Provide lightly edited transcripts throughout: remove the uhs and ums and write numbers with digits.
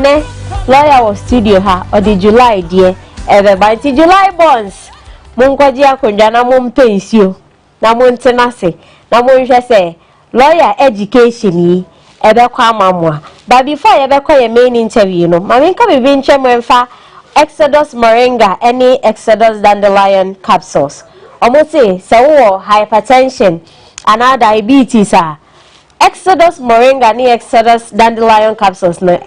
ene lawyer was studio ha or the July dear ebe by the July bonds munkoji akondwa na mumpensio na muntenase na munhwe say lawyer education yi ebe kwa amamwa but before ebe kwa your main interview no mami nka bebe nchemo emfa Exodus moringa any Exodus dandelion capsules almost say hypertension and diabetes Exodus moringa ni Exodus dandelion capsules no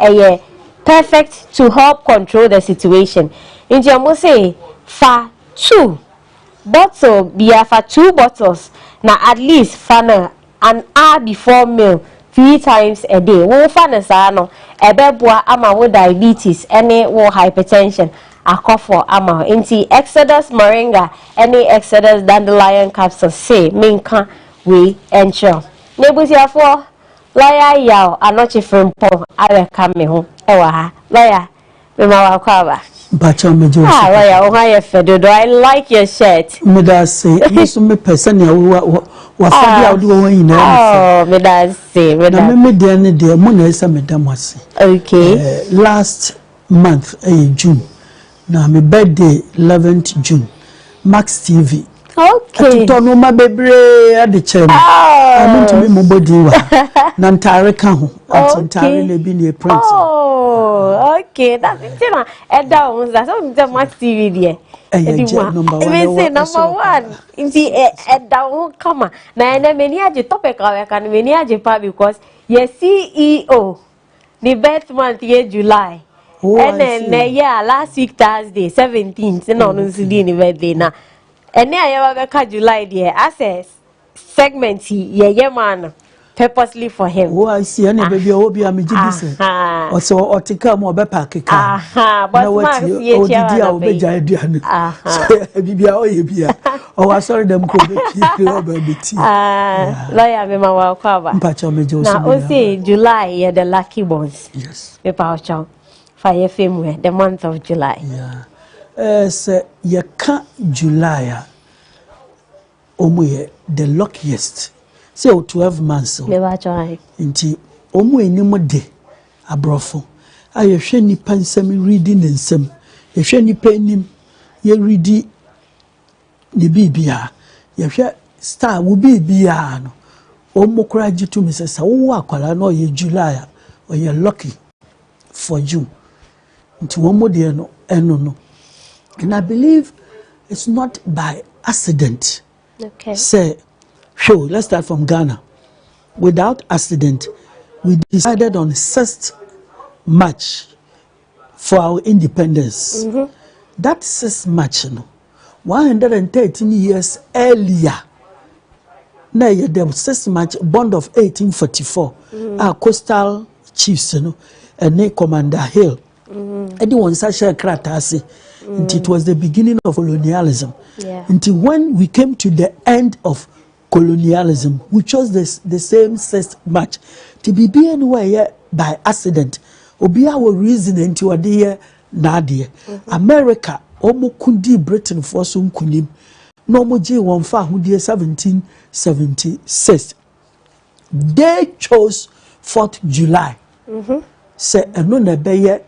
perfect to help control the situation. Inji almost say for 2 bottles be for 2 bottles na at least for an hour before meal 3 times a day. Wo fa na sa no ebeboa ama wo diabetes any wo hypertension akofo ama inti Exodus moringa any Exodus dandelion capsules say minka we ensure nebusiafo Lawyer Anokye Frimpong are come ho ewa ha lawyer me ma wa kwa ba Bacha mejo lawyer o ha ye fedodo I like your shirt me da say so me person ya wa fa dia odi won yin na me da say me de ne de mo na esa me da mwase okay last month June na me birthday 11th June Max TV okay to no ma bebre ade chem I'm to me mo body wa na ntare ka ho ntare le bi ne print okay that's it na eda o za so me Max TV there number 1 me say number 1 inti eda o kama na na meni age topic ka kan meni age pa because your CEO the birth month ye July and then yeah last week Thursday 17th no no see the birthday na and I ever July there access segment ye man purposely for him. Oh, I see. And baby, I will be a magician. Also, or to come or be pack a car. But what you will be giant. Baby, oh, I saw them could be lawyer, Mama Cover. Now, we say July, the lucky ones. Yes. The power child. Fire fame, the month of July. Yeah. Say, you can't July. Omuye the luckiest. Say 12 months. Never try. Inti omu enimo de abrofo. Aye hwe nipa nsem reading nsem. Ye hwe nipa enim ye readi ne bibia. Ye hwe star wo bibia no. Omu kura jitu misesa wo akwala no ye July or ye lucky for you. Inti omu de no eno no. And I believe it's not by accident. Okay. Say, sure, let's start from Ghana. Without accident, we decided on 6th March for our independence. That 6th March, 113 years earlier, na the 6th March bond of 1844, our coastal chiefs, and Commander Hill, anyone such a kratasi. It was the beginning of colonialism. Until when we came to the end of colonialism, we chose the same 6th March to be anywhere by accident. Obi our reason into a dear Nadia. America, Omo Kundi Britain for some kunim. No more J1 fa who dear 1776. They chose 4th July. Say another day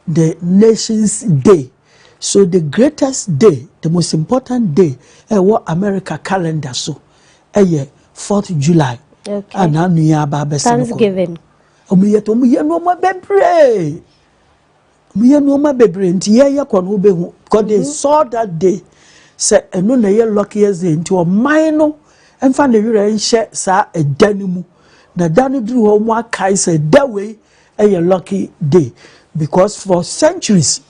the nation's day. So the greatest day, the most important day, what America calendar so, 4th July. Okay. And now near Thanksgiving. We no more bebre. We no more bebre. Because they saw that day. Say, and no year lucky as into a minor and find the year share sa a danimu. Na danu drew home one kaiser that way a lucky day. Because for centuries,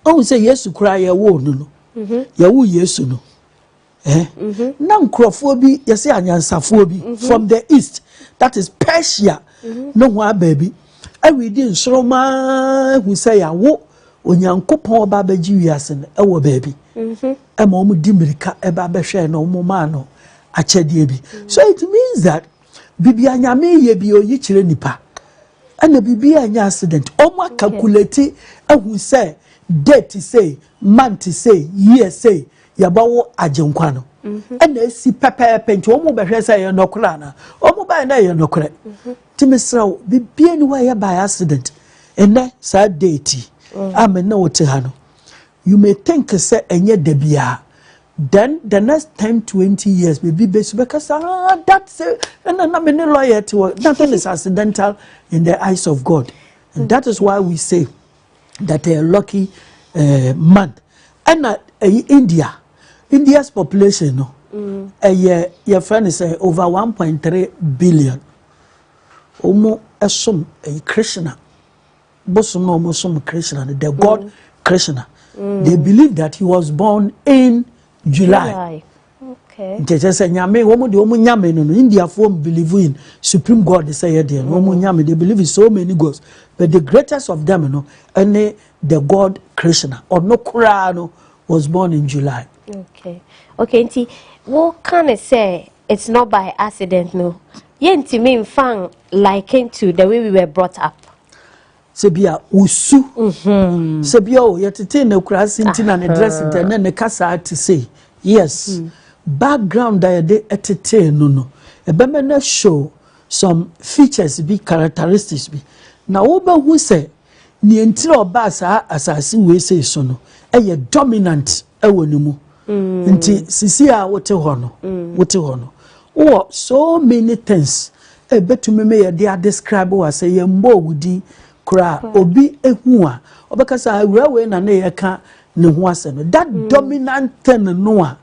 oh, say yes to cry a wo no. Ya wo yes no. Na nkrofobi yes anyansafobi from the east, that is Persia. No wa baby. I we din sroma who say ya wo onyankopon ba baji wiase no e wo baby. E ma omu di mirika e ba behwe na omu ma no achede bi. So it means that bibi anyame ye bi oyi kire nipa. And bibi anya accident omu calculate who say date say, month say, year say, yabawo ajenkwa no. And they see pepper paint, omo behwe say ye nokra na. Omo ba na ye nokre. Ti misra bibi anywhere by accident. And that sad date, I'm a no tehano. You may think say enye debia. Then the next 10-20 years maybe because that's and I'm a lawyer to nothing is accidental in the eyes of God. And that is why we say that a lucky month. And India's population, your friend is over 1.3 billion. Omo esum a Krishna. Bosum no mosum Krishna, the God Krishna. They believe that he was born in July. Okay. Just say nyame womo de womo nyame no India form believe in supreme God say there womo nyame they believe in so many gods but the greatest of them no and the God Krishna or no kura no was born in July. Okay nti what can I say it's not by accident no yenti me fan liken to the way we were brought up. Sebia usu sebia o yetete na kura sintina na dress na ne kasa to say yes background that they etete no ebeme na show some features be characteristics be na wo ba hu say ni entire oba sa asase we say so no eye dominant ewo ni mu nti sisi a wote ho no wo so many things ebetumi me ye dey describe wa say ye mbo wudi kura obi ehu a obekasa awura we na ye ka ne ho asem that dominant thing no a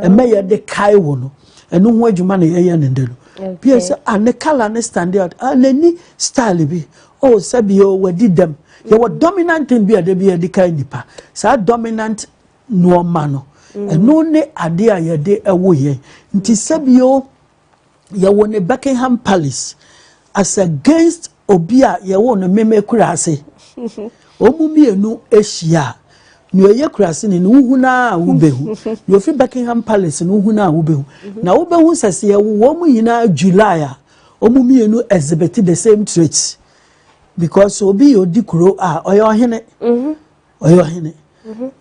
eme de kai wo no enu ho adwuma na ye ne ndelo pia ane color ne stand out anani style bi oh sabi o wadi dem ye were dominant thing bi ade bi de kai nipa sa dominant no man no enu ne ade a ye de ewo ye nti sabi o ye won Buckingham Palace as against obia ye won meme kura ase omumienu ehia ni oye kurase ni hu na ubehu you fi Buckingham Palace ni hu na ubehu na ubehu sese ye wo mu yina July a omumienu exhibit the same traits because obi odi kuro a oye ohene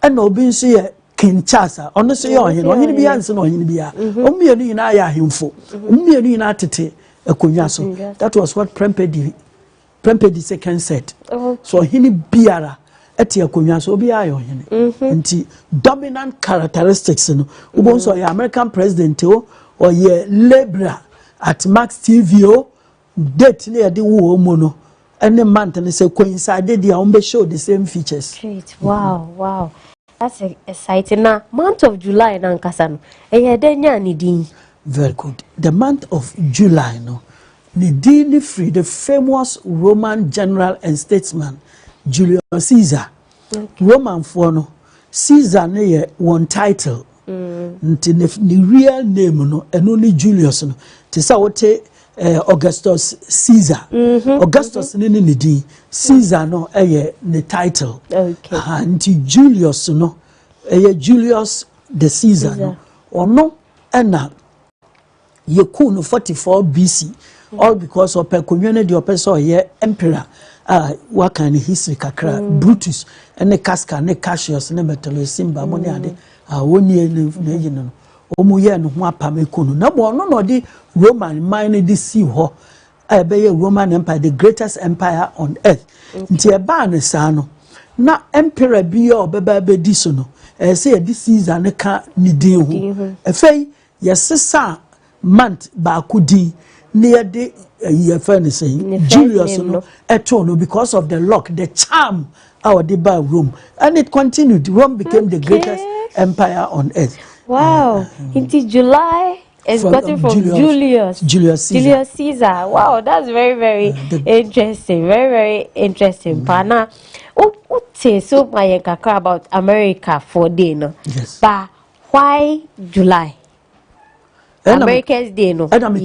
and obi nso ye King Charles ono so ye ohene bi anse na ohene bi a omumienu yina ya ahemfo omumienu yina tete akonya so that was what Prempeh second said so ohene biara eti akonya so obi ayo hene nti dominant characteristics no ubon so your American president or ye labor at Max TV date na de wo mu no any month na say coincide dia on be show the same features. Great. Wow that's exciting. Now month of July na nkasa no denya ni din. Very good. The month of July no ni din free the famous Roman general and statesman Julius Caesar. Roman for no Caesar ne one title nti the real name no eno ni Julius no te sa wote Augustus Caesar Augustus ne ni di Caesar no the title nti Julius no Julius the Caesar no ono ena yeku no 44 BC all because of per community of person emperor what kind of history kakra Brutus and the Casca ne Cassius ne Metellus Simba money ade woni ne no omu ye no ho apam ekunu na bo no di Roman mine di see ho be Roman Empire the greatest empire on earth nti e ba ne sa no na emperor bi obeba be di so no say di Caesar ne ka ni din ho efei yesesa month ba kudi near the saying Julius no etono because of the luck, the charm our by Rome, and it continued. Rome became the greatest empire on earth. Wow! Into July is gotten from Julius Caesar. Wow, that's very interesting. Very interesting. Pana, what say so my kakra about America for dinner? Yes. But why July? America's Day no. And I'm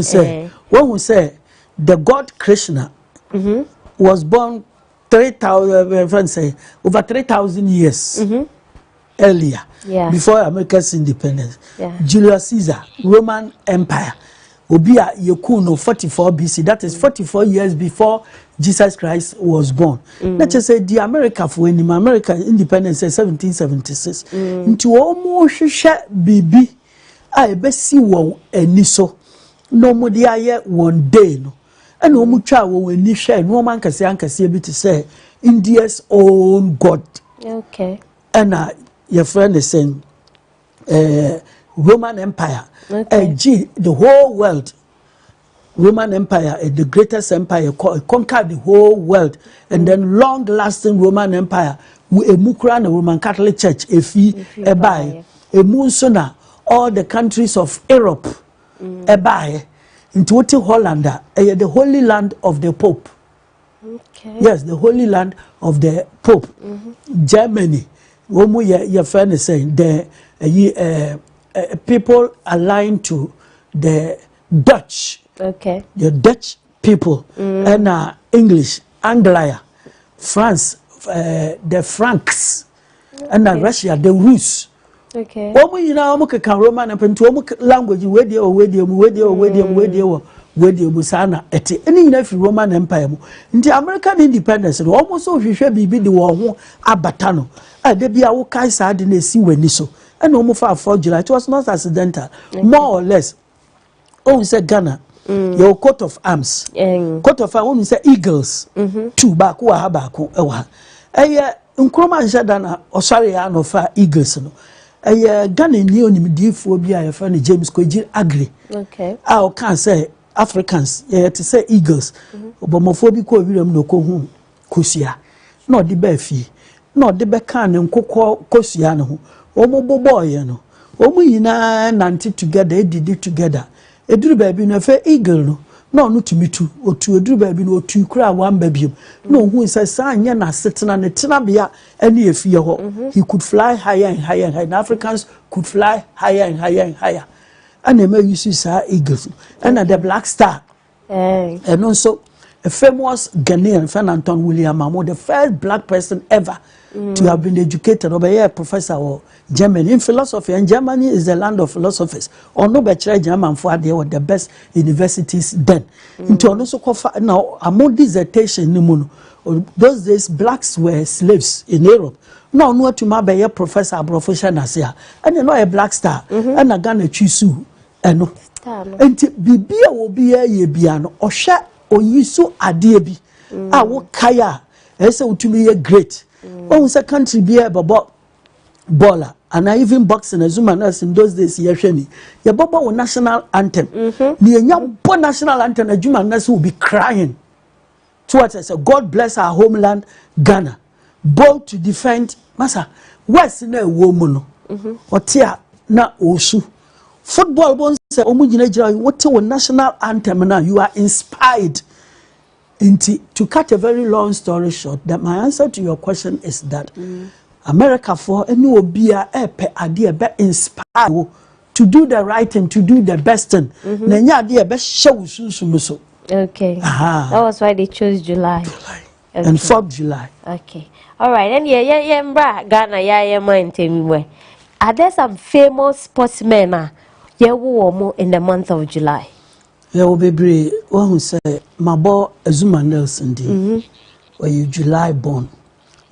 say when we say the God Krishna was born 3,000 say over 3,000 years earlier before America's independence. Julius Caesar, Roman Empire. Obia Yekuno 44 BC, that is 44 years before Jesus Christ was born. Let's just say the America for when America independence is 1776. Into almost BB. I be see one eniso no modi aye one day no And no mucha when you share no man can say to say India's own god. Okay. And your friend is saying Roman Empire. Okay. The whole world. Roman Empire, the greatest empire, conquered the whole world, and then long-lasting Roman Empire. Emukra the Roman Catholic Church, ebai, emusona all the countries of Europe, ebai, into Holland, the Holy Land of the Pope. Okay. Yes, the Holy Land of the Pope. Germany, your friend is saying the people aligned to the Dutch. Okay. The Dutch people and English, Anglia, France, the Franks, and Russia, the Rus. Okay. What you know, can Roman and to language, Musana, any enough Roman Empire. In the American independence, almost so if you be the war, Abatano, and there be our Kaisa didn't see when so, and almost for 4th July, it was not accidental, more or less. Oh, it's a Ghana. Your coat of arms. Coat of arms is eagles. Two back wa habako ewa. Nkroma njadana osare ya no fa eagles no. Ghana ni onimdifo bi a friend James Koji Agri. Okay. O can say Africans to say eagles. Obomofo bi ko wiram no ko hu kosia. No de ba fi. No de be kan nkokọ kosia no ho. Omo boboy no. Omo yina nante together, did together. Eduru baby no fe eagle no to me too otu eduru baby no otu kura wan baby no hu say anya na setena ne tena bia ene efie ho. He could fly higher and higher and higher. And Africans could fly higher and higher and higher. And they may use eagles and the black star and also a famous Ghanaian Fernanton William Mamo, the first black person ever to have been educated over here, professor or Germany in philosophy, and Germany is the land of philosophers. Or no better German for they were the best universities then. Into also now among dissertation those days blacks were slaves in Europe. No, no to my be a professor professional here. And you know a black star and a Ghana chisu and no. And bibia will be a yebiano or sha or you so adebi. I will kaya. Ese utumi ye great. When we country be a baller and I even boxing as woman else in those days yesheni. Your baba national anthem. The young national anthem a human else will be crying. Towards us, God bless our homeland, Ghana. Bold to defend Massa. West na woman. Otia na osu. Football bones say omujina what your national anthem now you are inspired. To cut a very long story short, that my answer to your question is that America for any obia epe idea be inspired to do the right thing, to do the best thing. Nenya idea be show so. Okay. That was why they chose July. Okay. And 4th July. Okay. All right. And yeah, Ghana, mind. Are there some famous sportsmen in the month of July? Yeah, will be one who say my boy Azuma Nelson D. Where you July born.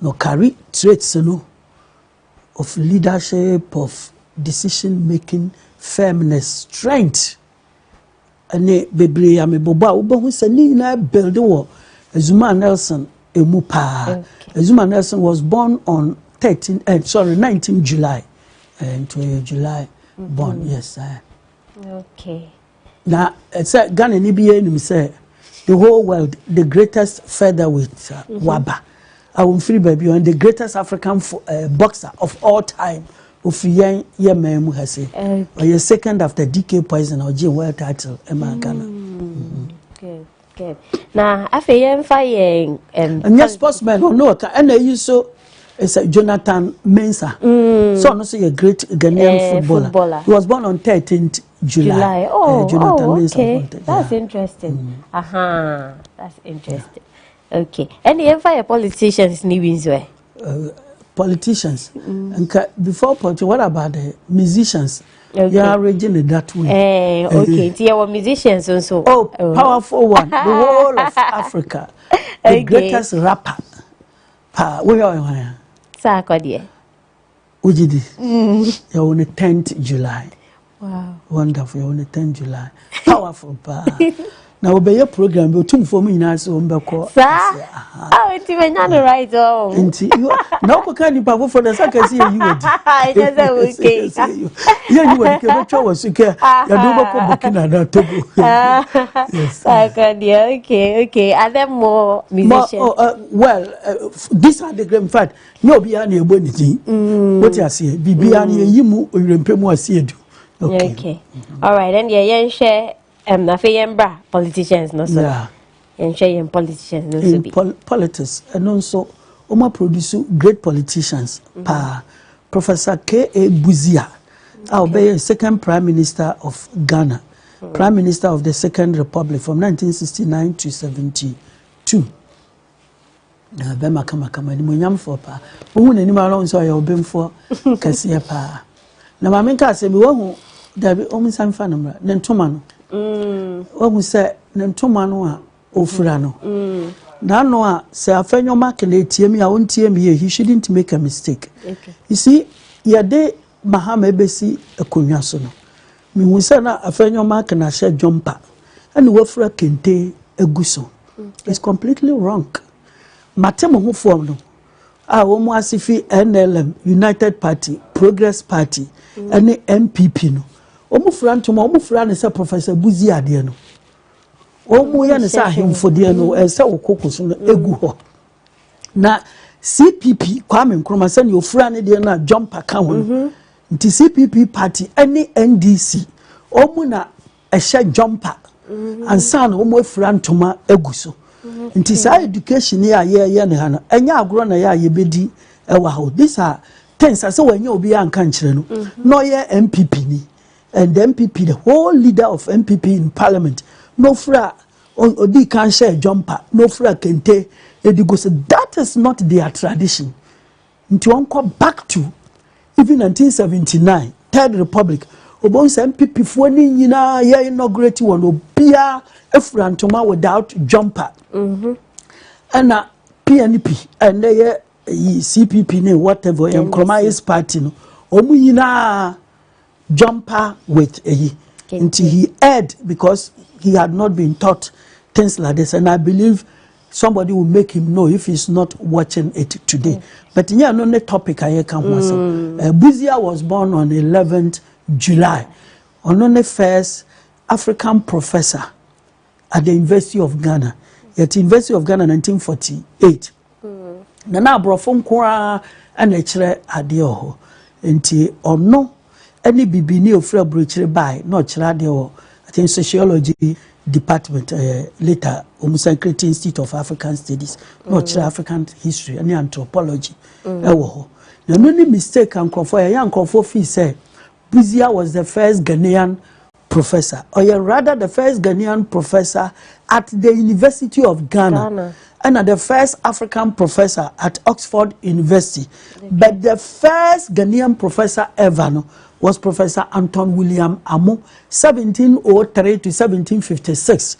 No carry traits of leadership, of decision making, firmness, strength. And baby, I'm a boba who said Nina build the wall. Azuma Nelson Emupa. Azuma Nelson was born on 19 July. And 12 July born, yes. Okay. Now, it's a Ghana Nibian say the whole world, the greatest featherweight Waba. I will free baby and the greatest African boxer of all time. Of Yen Yemem has said, or your second after DK Poison or G World title, Emma Ghana. Good. Now, I feel fire and yes, sportsman, no, and I use so. It's Jonathan Mensah. So no say a great Ghanaian footballer. He was born on 13th July. Jonathan okay. That's interesting. That's interesting. Okay. And the fire politicians need politicians. And before politicians, what about the musicians? Okay. You are arranging it that way. Okay. So our musicians also. Powerful one. The whole of Africa. The greatest rapper. Where are you? Ujidi. You're on the 10th July. Wow. Wonderful. You're on the 10th July. Powerful. na obeye program be tum for me na so mbeko sir ah enti menya no right oh enti na oboka ni pa for the second see you wodi I just okay you wodi ke be twa wasuke ya do boko bokina na togo yes okay are there more musicians these are the great in fact no be an ebo ni tin what you say bibia na yimu orempemu asiedu okay all right and yen share na feyembra politicians no so yen share politicians no so be politics and also produce great politicians pa Professor K.A. Buzia be second prime minister of Ghana, prime minister of the Second Republic from 1969 to 72 na be makama ni monyam for pa wo nani ma lon so ya obemfo kase pa na ma menka se bi wo da bi omsanfa no mra ne ntoma no wo se ne ntoma no a ofura no na no a se afenyo mark na etiemi a wontiemi he shouldn't make a mistake. Okay. You see yade mahama ebesi akonwa so no mi hu se na afenyo mark na she jumper and wofura kente eguso. It's completely wrong. Matemo hu form no a wo mu asifi NLM United Party Progress Party and MPP no omu fura ntoma omu fura ne se Professor Buzi ade no omu ya ne se ahemfo de no e se wokokoso no egu ho na CPP Kwame Nkrumah se ne ofura ne de na jumper ka ho nti CPP party any NDC omu na ehye jumper ansa na omu afura ntoma egu so nti sa education ya ye ne ha na enya agro na ya ye bedi ewa ho these are things as when obi anka nkyere no no ye MPP ni and the MPP the whole leader of MPP in parliament no fra odi kan share jumper no fra kente edigo so that is not their tradition nti on come back to even 1979 Third Republic obon MPP fo ni nyina ye inaugurate one obia efrantoma without jumper and PNP and they CPP ne whatever Nkrumah's party no omu nyina jumper with until he aired because he had not been taught things like this, and I believe somebody will make him know if he's not watching it today. But yeah, no topic I can Buzia was born on 11th July. On the first African professor at the University of Ghana. At the University of Ghana 1948. Nana brofon kwa anechere adeho. Enti ono any bibini ofra brochure by no chira adeho. I think sociology department later Umusakreti Institute of African Studies no chira African history and anthropology ewo. The only mistake and Nkrofo fee say Buzia was the first Ghanaian professor, or rather the first Ghanaian professor at the University of Ghana. And the first African professor at Oxford University. But the first Ghanaian professor ever was Professor Anton William Amo, 1703 to 1756.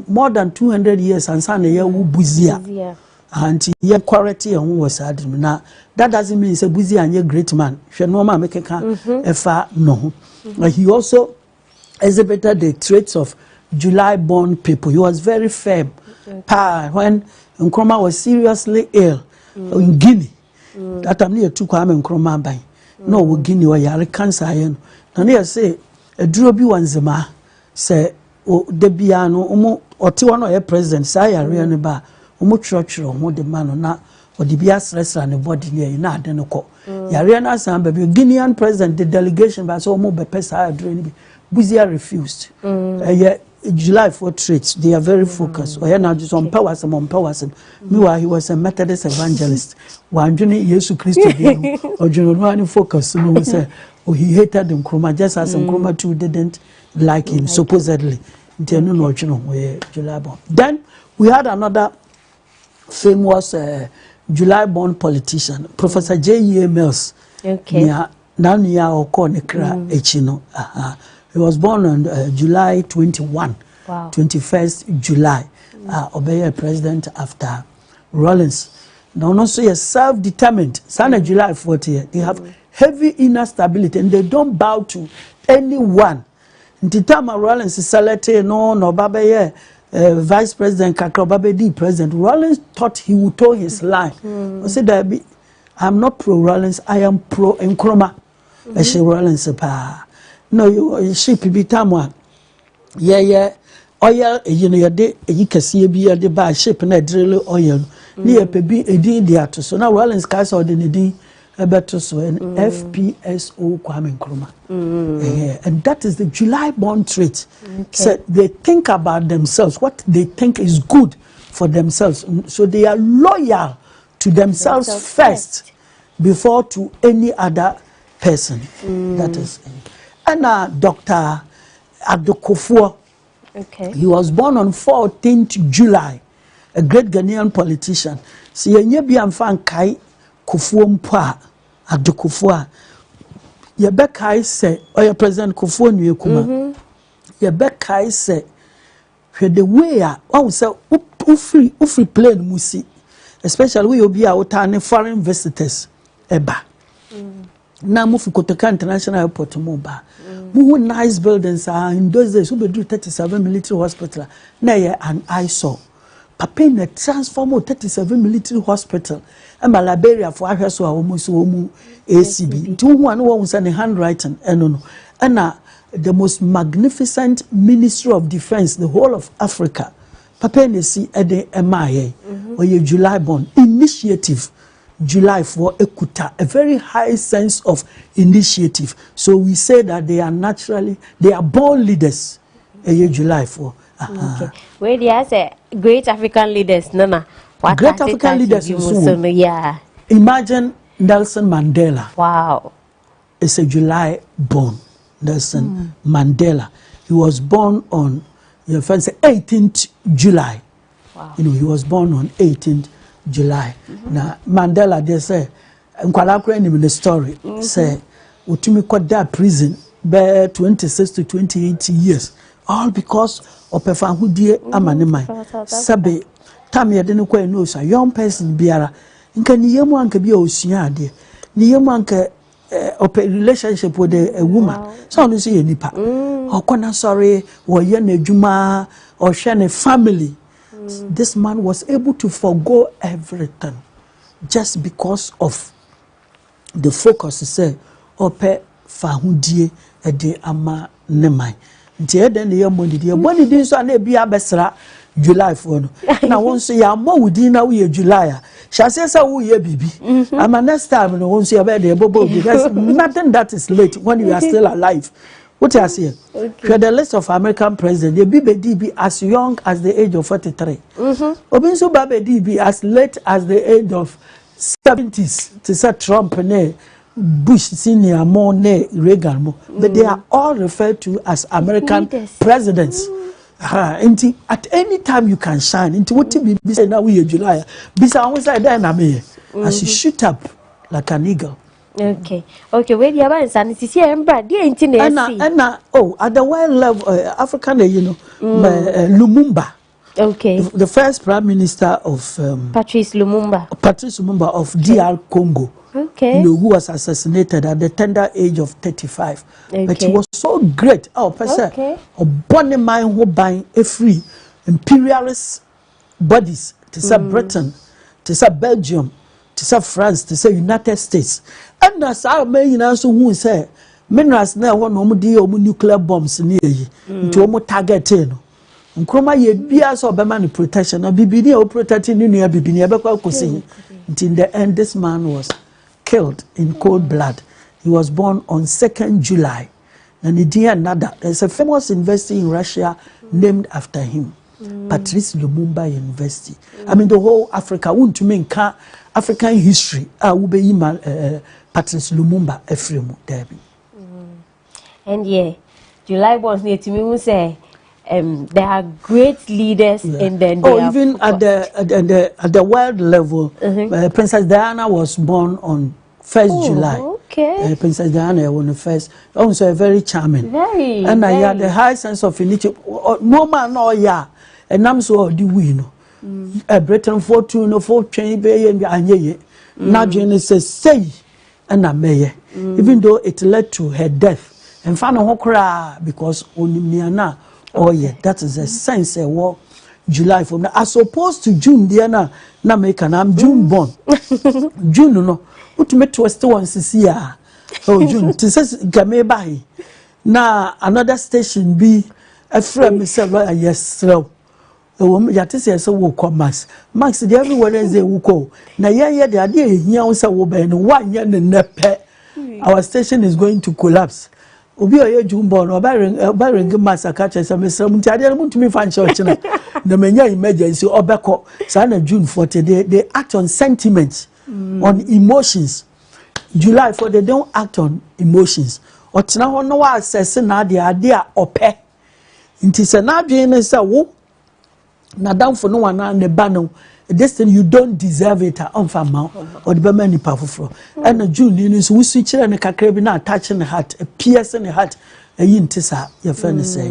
More than 200 years and son Buzia. And he quality and who was now that doesn't mean he's a Buzia and a great man. She no man make no. He also exhibited the traits of July-born people. He was very firm. When Nkrumah was seriously ill in Guinea, that time near to Kwame Nkrumah by no Guinea or yare cancer. And they say a drobi wanzema say the biano or Tiwano a president say I really ba church or more the man or not or the bias restaurant and the body near in Adenoko. Yariana Sam baby Guinean president the delegation by so more pesa drain Buzia refused. Yet July 4 traits, they are very focused. Or now just on powers among powers. Meanwhile, he was a Methodist evangelist. One journey Yesu Christ or General focus. So we say, oh, he hated Nkrumah just as Nkrumah too didn't like him, supposedly. Then we had another famous July-born politician, Professor J.E.A. Mills. Okay. Nanya Okonekra Echino. He was born on July 21, 21st July. Obey president after Rawlins. Now, also a self-determined. Sana July 40. They have heavy inner stability and they don't bow to anyone. Nti Tama Rollins selected no babaye vice president kakra babedi president. Rollins thought he would toe his line. I said that I'm not pro Rollins, I am pro Nkrumah. She Rollins pa. No, you ship be Tamwa. Yeah. Oil, you know, you can see a by ship and a drill oil. Near Pebi, a D so now Rollins cast or the D. Better so an FPSO Kwame Nkrumah. And that is the July born trait. So they think about themselves, what they think is good for themselves. So they are loyal to themselves first before to any other person. That is. And Dr. Adokofo, he was born on 14th July, a great Ghanaian politician. So you fan kai Kufuo mpa Adokofo Yebekai say or President Kufuo Nuyekuma Yebekai say the way I say ufri plane musi, especially we will be out and foreign visitors eba na mufi Kotoka International Airport moba nice buildings are in those days we do 37 military hospital na an eyesore papa na transform 37 military hospital and Liberia for ahweso a almost ACB two one was an handwriting no and the most magnificent Ministry of Defense the whole of Africa papa na si ede emaye or July born initiative July for Ekuta, a very high sense of initiative. So we say that they are born leaders. July for. Okay. Where they are say great African leaders, Nana. Great African leaders. Yeah. Imagine Nelson Mandela. Wow. It's a July born. Nelson Mandela. He was born on 18th July. Wow. You know, he was born on 18th July. Now Mandela they say nkwalakura in the story say utumi kwada prison be 26 to 28 years all because of perfahudie amaneman sabe tam ye de no kwa no so young person biara nka niyemu anka bia osua ade niyemu anka relationship with a woman so no say nipa okona sorry wo ye na adwuma or share a family. This man was able to forgo everything just because of the focus. He said, "Ope fahudie ede ama nemai." Nti eden ye money die boni din so na bia besra July for no. Na won so ya mo wudi na we July. Shall say we ye bibi. Ama next time no won so ya be dey bobo because nothing that is late when you are still alive. What you are saying? Okay. The list of American presidents, the BBD as young as the age of 43. Obinso BBD as late as the age of 70s. To say Trump, Bush Senior, more, Reagan, more. But they are all referred to as American presidents. At any time you can shine. Into what you be saying now we July. Bisa almost like that as you shoot up like an eagle. Okay. Where the other son is here and Brad, dear and at the world level, African, Lumumba. Okay. The first prime minister of Patrice Lumumba of DR Congo. Okay. You know, who was assassinated at the tender age of 35. Okay. But he was so great. Okay. Born in mind who buying a free imperialist bodies to say Britain, to say Belgium, to say France, to say United States. And that's how many also who say minerals now want no nuclear bombs near you to almost target you. Nkrumah ye bia so be man protection na bibini o protecting ni nua bibini e be kwa kosi. Until the end this man was killed in cold blood. He was born on 2nd July. And there's a famous university in Russia named after him. Patrice Lumumba University. I mean the whole Africa won't to mean African history. Patrice Lumumba Ephraim Derby. And yeah, July was near to me who say there are great leaders in the even at the world level, Princess Diana was born on 1st July. Okay. Princess Diana was the first. Also very charming. Very. And I had a high sense of initiative. No man, no yeah. And I'm so the win. Britain fortune for train and anye. Now Jane says say and I may. Even though it led to her death and fan hokra because onimiana oh yeah, that is a sense war July from now as opposed to June Diana na make I'm June born. June no what me twist one see oh June this is game by na another station be a friend me say lawyer yes slow ya te say wo call Max the every Wednesday wo call na ye the idea hia wo say wo ben no one ye ne nepe our station is going to collapse obi oye jumbo no oba ring massacre say mesra mu ti ade mu tumi fa nche oche na menya emergency obeko sa na June 40 they act on sentiments on emotions. July 4 they don't act on emotions otena ho no wa assess na ade a ope nti se na adwen say wo na down for no one na ba no this thing you don't deserve it on fama or the many powerful and June ni so we switch na kakra bi na attach in heart a pierce in the heart yintisa your friend say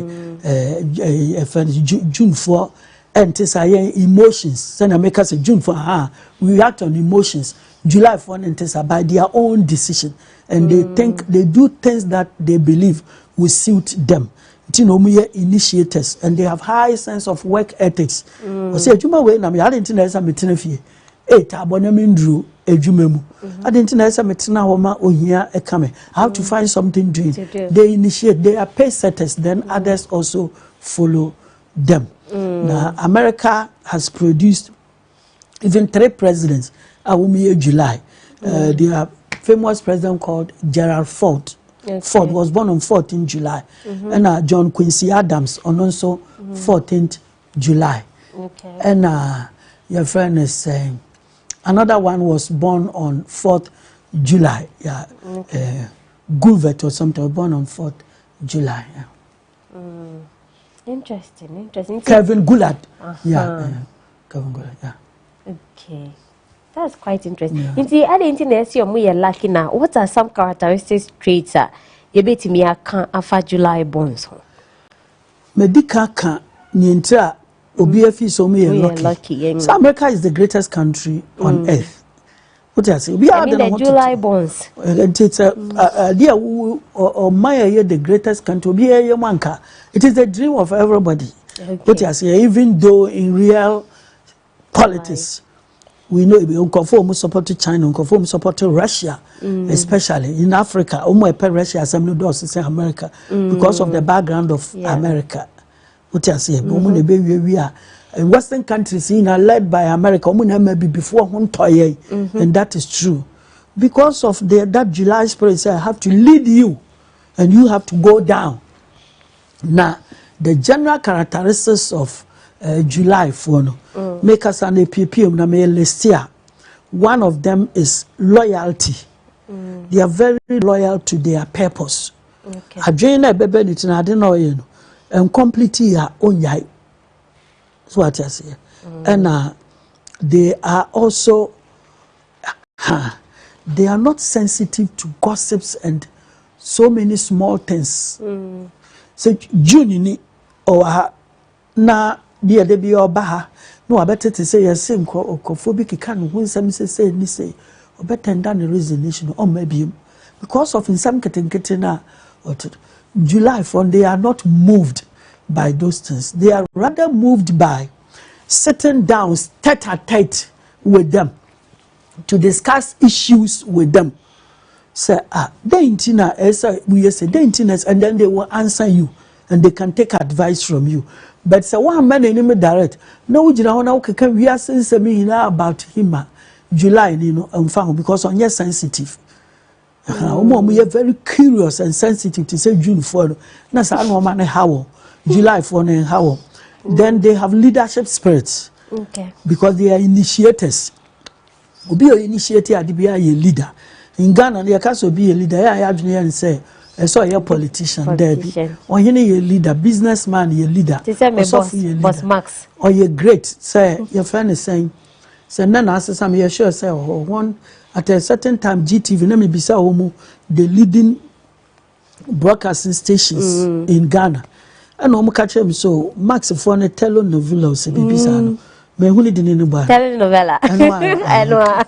June 4 and tisa emotions say make us June 4 we react on emotions. July 4 and tisa by their own decision and they do things that they believe will suit them. Initiators and they have high sense of work ethics. I say juma we na me I didn't know say metena fie. Abonamindru ejumemu. I didn't know say metena ho ma ohia ekame. I have to find something doing. They initiate, they are pace setters, then others also follow them. Now America has produced even 3 presidents awumi July. They have famous president called Gerald Ford. Okay. Ford was born on 14th July. And John Quincy Adams on also 14th July. Okay. And your friend is saying another one was born on 4th July. Yeah. Okay. Gulvet or something was born on 4th July. Yeah. Interesting. Kevin Gullard. Yeah. Kevin Gullard. Yeah. Okay. That's quite interesting. Yeah. Inti ade inti na esi omo ye lucky na what are some characteristics traits ye betimi aka afa July bonds? Medical kan ni ntra obi afi so omo ye lucky. So America is the greatest country on earth. What you say? We are the July bonds. It's dear or my the greatest country be ye manka. It is the dream of everybody. Okay. What you say? Even though in real politics we know we conform support to China, conform support to Russia, especially in Africa. Russia as say America because of the background of America. What you say? We are Western countries are led by America. Maybe before and that is true because of that July spirit. I have to lead you, and you have to go down. Now, the general characteristics of July for make us an APP na me list here. One of them is loyalty. They are very loyal to their purpose. Okay. Adwene bebe ni tina de no ye no and complete ya onyai. So what I say. And they are also they are not sensitive to gossips and so many small things. So June ni or na dia de bi oba no abete to say yes phobic can who some say ni say obetenda the resignation or maybe because of in some ketenketena or July from they are not moved by those things. They are rather moved by sitting down tete-a-tete with them to discuss issues with them. Say we say and then they will answer you and they can take advice from you. But so one man in direct. No, you know, we are saying about him. July, because on your sensitive. We are very curious and sensitive to say June 4. That's how July 4 and how. Then they have leadership spirits. Okay. Because they are initiators. Be an initiator, be a leader. In Ghana, they can be a leader. I have and say. So a politician there. Or you a leader, businessman, a leader. Boss Max. Or you're great. Say your friend is saying, say none answer some you're sure say one at a certain time GTV let me be the leading broadcasting stations in Ghana. And I'm catch him so Max for a telenovela say BBC. Me who didn't anybody. Telenovela. I know.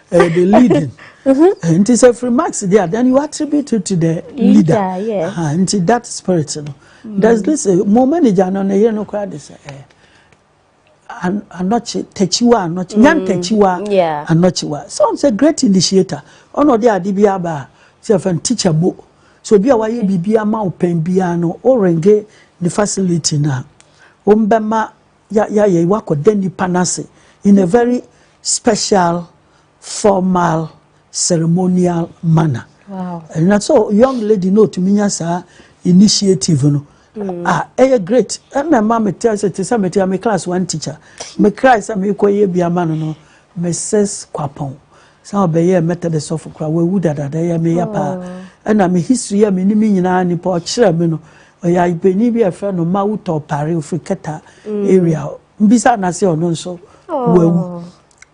The leading. And it's a free marks there, then you attribute it to the leader. Yes. And that spirit, there's this more manager on a year no crowd is and not techiwa, not yan techiwa, and not chiwa. Sounds a great initiator. Oh no, they are DBA, self and teacher book. So be away be a mouth pen piano or renge the facility now. Umbema ya wako deni panase in a very special, formal, ceremonial manner. Wow. And that's all young lady know to me as a initiative. No? Great. And my mom tells it to somebody, I'm a class 1 teacher. Me cry, some you call ye be a man, no, me says quapon. Some of the Methodist of Cra, we would that I may apa. And I'm a history, I'm in me in any poor chairman. Or ya be a friend of Mount or Paris, Fricata area. Bisa Nasi or no so. Well,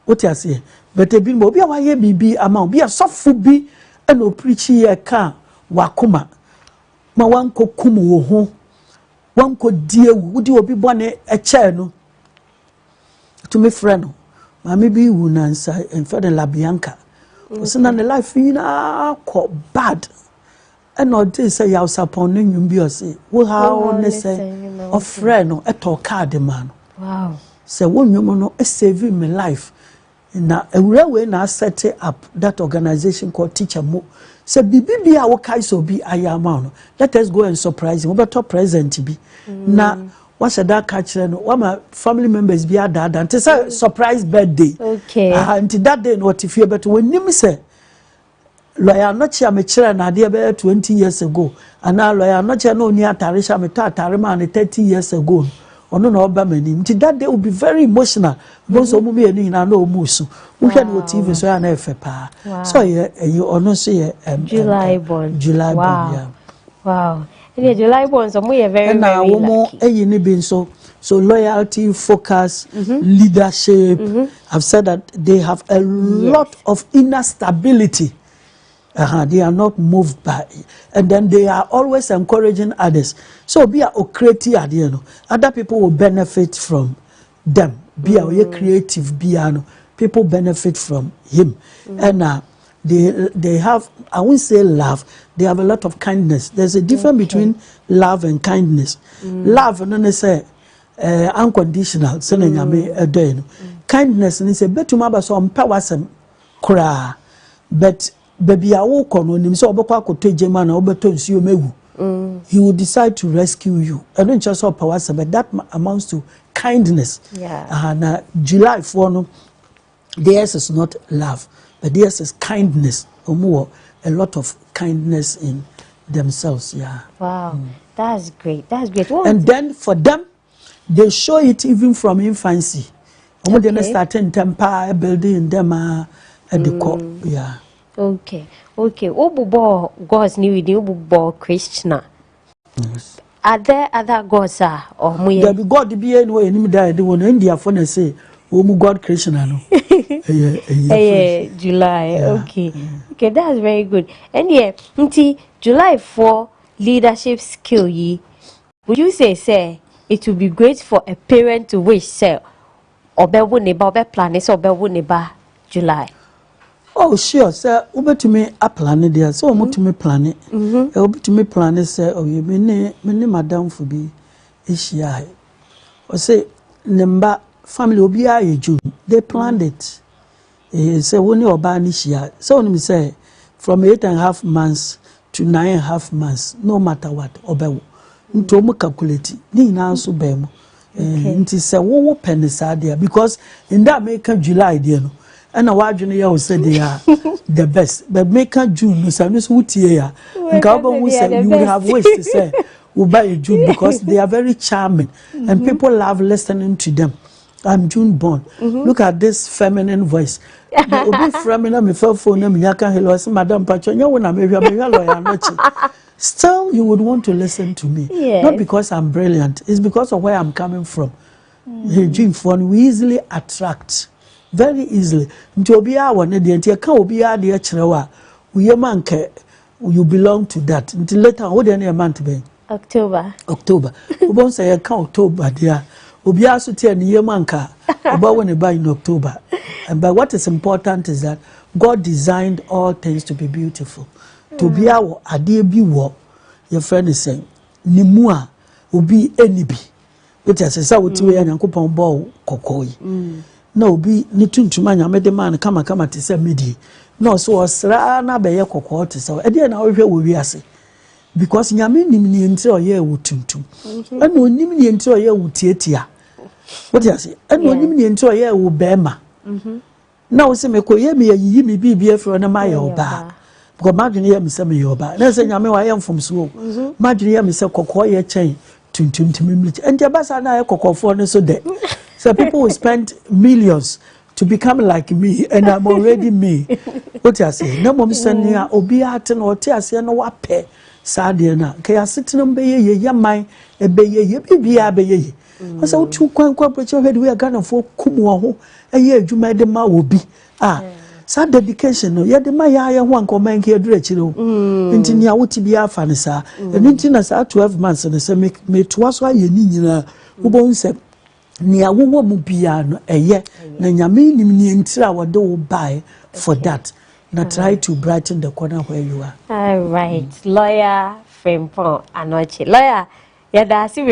what I say? But a bimbo be a why be amount, be a soft food be, and no preachy a car, wakuma. Ma one could kumu home. One could dear, would you be born a chair no? To me, friend, mammy be woon answer and fed a la bianca. Was none the life in a quite bad. And not this say house upon you be or say, well, how say of friend at all card man. Wow. Say one woman no saving my life. Na a railway na set up that organization called Teacher Mo. Say bibi a wokai so bi ayama. Let us go and surprise him. Obeto present bi. Na what should that catch no? What my family members be at that and it's a surprise birthday. Okay. And that day what if you but when you say Lawyer Anokye me chere na de be 20 years ago. And now Lawyer Anokye no ni atarisha me to atarema 30 years ago. Ono na oba mani nti that day will be very emotional because omu be enu na omusu wo hwe no TV so ya na efe pa so you ono so ye July born yeah. Wow. And July born so we are very and very lucky. Eyi ni bi so loyalty, focus, leadership. I've said that they have a lot of inner stability. They are not moved by it. And then they are always encouraging others. So be a creative, you know. Other people will benefit from them. Be a creative, people benefit from him. And they have, I won't say love, they have a lot of kindness. There's a difference between love and kindness. Love, and say unconditional. Kindness, and say betumaba so empowers kra, but baby awo kono nim so obekwa akoto ejema na obeto nsuo mewu he will decide to rescue you. I don't just say power but that amounts to kindness. And July 4 no theirs is not love but theirs is kindness or more a lot of kindness in themselves. Wow. That's great. And then for them they show it even from infancy. They start in temper building them at the core. Okay. Obubo gods ni within Obubo Krishna. Yes. Are there other gods or muye? There be God be anyway in India. They want India for they say, "Omu God Krishna no." July. Okay, that's very good. And nti July 4 leadership skill ye. Would you say it would be great for a parent to wish say obewu neba obe plan is obewu neba July? Oh sure, sir. Ube to me a plan it there. So to me plan it. Ube to me plan it. Say, oh, you many madam for be ishia. Or say, number family obi a June. They planned it. Say when you ban ishia. So when me say from 8.5 months to 9.5 months, no matter what, obewu. Nto mu calculate. Ni na so be mu. Nti say wo pen there because in that make July there no. And a word you say they are the best. But make a June, no, so what year? And Gabo will say you will have ways to say, we'll buy a June because they are very charming and people love listening to them. I'm June born. Look at this feminine voice. Still, you would want to listen to me. Yes. Not because I'm brilliant, it's because of where I'm coming from. June phone, we easily attract. Very easily. Nti obi a wone de nti ka obi a de kirewa uye manke you belong to that. Nti later what dey month be? October. Ubon say ka October there. Obi aso te ne yemanka. Oba when buy in October. But what is important is that God designed all things to be beautiful. To be our ade bi wo. Your friend is saying, nimu a obi enibi. Which as say what we Nyankopon bo kokoi. Na obi ni tuntuma nyamede man kama te say midi. No so osra na be ye kokko te say. E dey na wo hwe wo wiase. Because nyame nim ni enti oye wo tuntum. E no nim ni enti oye wo tietia. What you say? E no nim ni enti oye wo bema. Na wo se me koye me yi me bibia fro na ma ye oba. Because madwene ye me se me ye oba. Na se nyame wa ye mfom so. Madwene ye me se kokko ye chen tuntum timimli. Enti abasa na ye kokofo no so de. So people will spend millions to become like me, and I'm already me. What you say? No mom sending a obi ate no te ase no wape. Sadia na. Kaya sitting be ye yaman e be ye bibia be ye. I say two kwan preacher head we are gonna for kumu ho. E ye adwuma de ma obi. Sa dedication no ye de ma ya ho anko man ke adura chire o. Nti nia woti bia afa ne sa. Nti na sa 12 months ne say me to so aye ni nyina. Wo bon se nia wo mu bia no eye na nyame nim ni ntira wo de wo buy for that. Now try to brighten the corner where you are. All right, Lawyer Frimpong Anokye. Lawyer, yeah, that's it.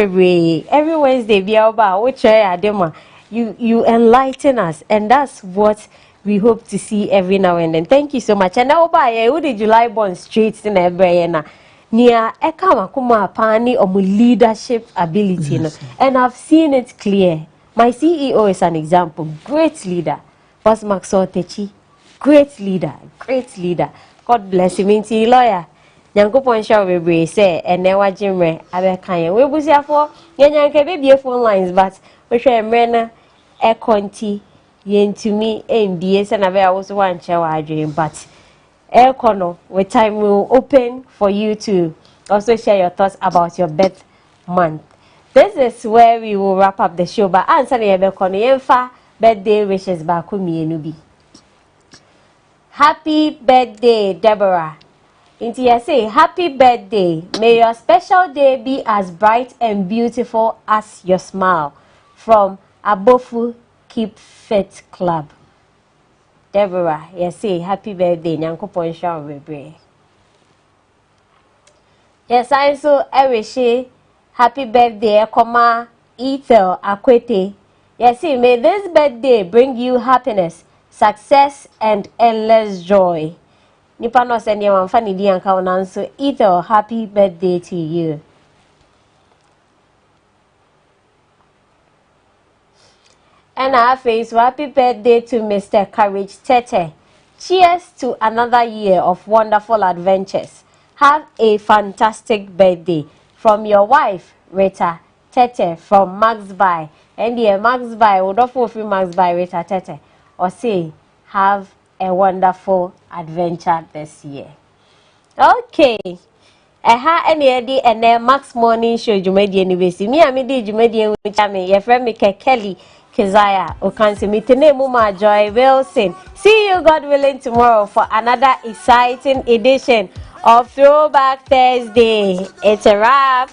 Every Wednesday, be about which you enlighten us, and that's what we hope to see every now and then. Thank you so much. And now, by who the July born streets in Ebrayena. Near Ekama Kuma Pani or leadership ability, yes. And I've seen it clear. My CEO is an example, great leader. Was Maxo Techi. Great leader. God bless him. Inti lawyer. Nyankopon sha we say enewa jimre abekan. We busia for nyanyanke be phone lines but we hwe mre na e konti yentumi mbie se na be awoso wan che wa adwen but kono with time will open for you to also share your thoughts about your birth month. This is where we will wrap up the show but answer na be kono yemfa birthday wishes ba ko mienu bi. Happy birthday, Deborah. Into you say, happy birthday. May your special day be as bright and beautiful as your smile. From Abofu Keep Fit Club. Deborah, you say, happy birthday. Nyankopon sha webre. Yes, I so wish happy birthday, Ethel Akwete. Yes, may this birthday bring you happiness, success and endless joy. Nipa no send you one funny day and count so either happy birthday to you. And our face happy birthday to Mr. Courage Tete. Cheers to another year of wonderful adventures. Have a fantastic birthday from your wife Rita Tete from Max By. And the Max By would offer free Max By Rita Tete. Or say, have a wonderful adventure this year. Okay. Any and then Max Morning Show Jumedi University. Me and me did Jumedi which I mean your friend Kelly Keziah Okansi Mitene Muma Joy Wilson. See you God willing tomorrow for another exciting edition of Throwback Thursday. It's a wrap.